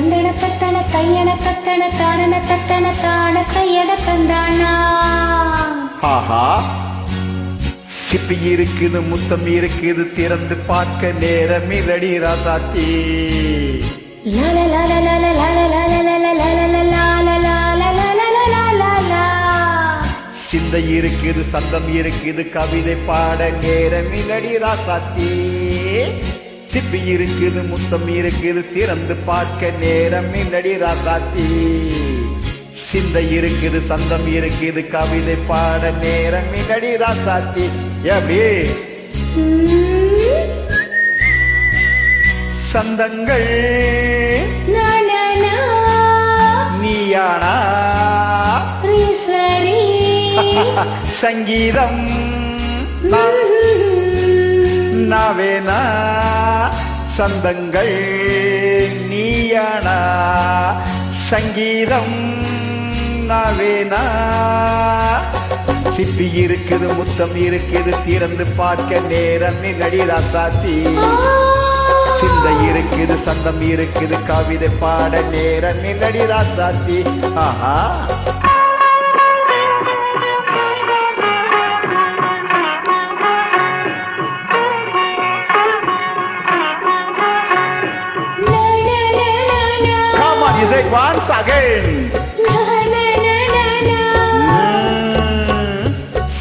தந்தன தத்தன தையன தத்தன தானன தத்தன தான தையட தந்தானா. ஆஹா, சிப்பி இருக்குது, முத்தம் இருக்குது, திறந்து பார்க்க நேரம் இல்லடி ராசாத்தி. லால லால லால லால லால லால லால லால லால லால லால. சிந்தை இருக்குது, சந்தம் இருக்குது, கவிதை பாட நேரம் இல்லடி ராசாத்தி. சிப்பி இருக்குது, முத்தம் இருக்குது, திறந்து பார்க்க நேரம் இல்லடி ராசாத்தி. சிந்தை இருக்குது, சந்தம் இருக்குது, கவிதை பாட நேரம் இல்லடி ராசாத்தி. எப்படி சந்தங்கள் நீயானா சங்கீதம் நாவேனா. சந்தங்கள் நீயானா சங்கீதம் நாவேனா. சிப்பி இருக்குது, முத்தம் இருக்குது, திறந்து பார்க்க நேரம் இல்லடி ராசாத்தி. சிந்தை இருக்குது, சந்தம் இருக்குது, கவிதை பாட நேரம் இல்லடி ராசாத்தி. ஆஹா, you say it once again.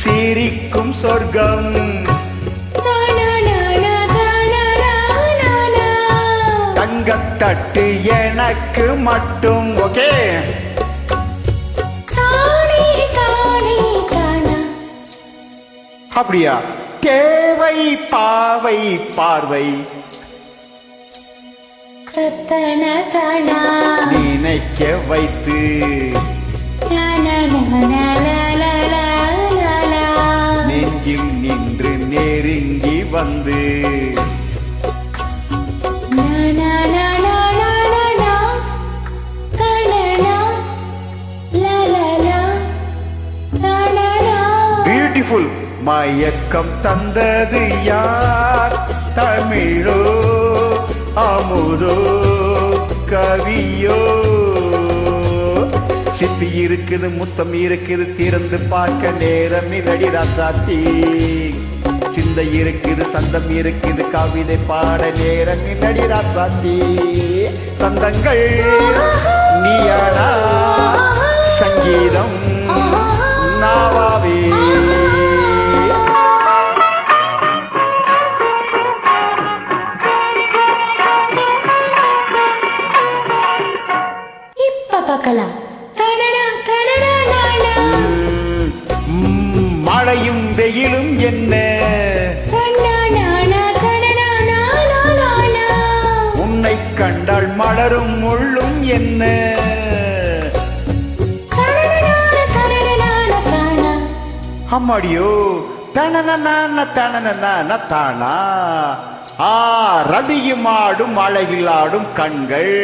சிரிக்கும் சொர்க்கம் தங்கத்தட்டு எனக்கு மட்டும். ஓகே, அப்படியா? தேவை பாவை பார்வை நினைக்க வைத்து நெஞ்சில் நின்று நெருங்கி வந்து பியூட்டிஃபுல். மயக்கம் தந்தது யார்? தமிழோ அமுதோ கவியோ? சிப்பி இருக்குது, முத்தம் இருக்குது, திறந்து பார்க்க நேரம் இல்லடி ராசாத்தி. சிந்தை இருக்குது, சந்தம் இருக்குது, கவிதை பாட நேரம் இல்லடி ராசாத்தி. சந்தங்கள் நீயானா சங்கீதம் நாவாவே. மழையும் வெயிலும் என்ன உன்னை கண்டால் மலரும் முள்ளும் என்ன? அம்மாடியோ தனன தனன தானா. ரதியும் ஆடும் அழகில் ஆடும் கண்கள்.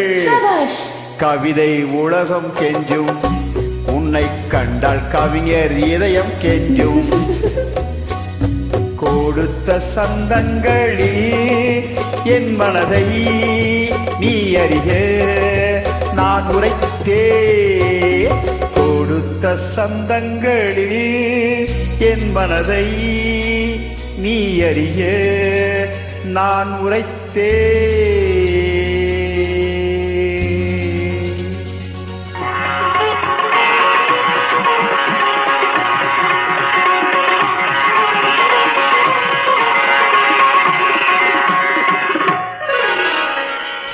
கவிதை உலகம் கெஞ்சும், உன்னை கண்டால் கவிஞர் இதயம் கெஞ்சும். கொடுத்த சந்தங்களில் என் மனதை நீ அறிய நான் உரைத்தே. கொடுத்த சந்தங்களில் என் மனதை நீ அறிய நான் உரைத்தே.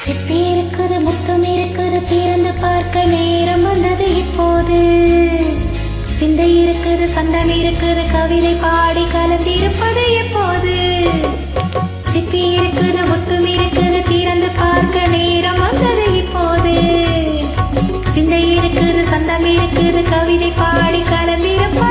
சிப்பி இருக்குது, முத்தம் இருக்குது, திறந்து பார்க்க நேரம் வந்தது இப்போது. சிந்தை இருக்குது, சந்தம் இருக்குது, கவிதை பாடி கலந்திருப்பது எப்போது. சிப்பி இருக்குது, முத்தம் இருக்குது, திறந்து பார்க்க நேரம் வந்தது இப்போது. சிந்தை இருக்குது, சந்தம் இருக்குது, கவிதை பாடி கலந்திருப்பது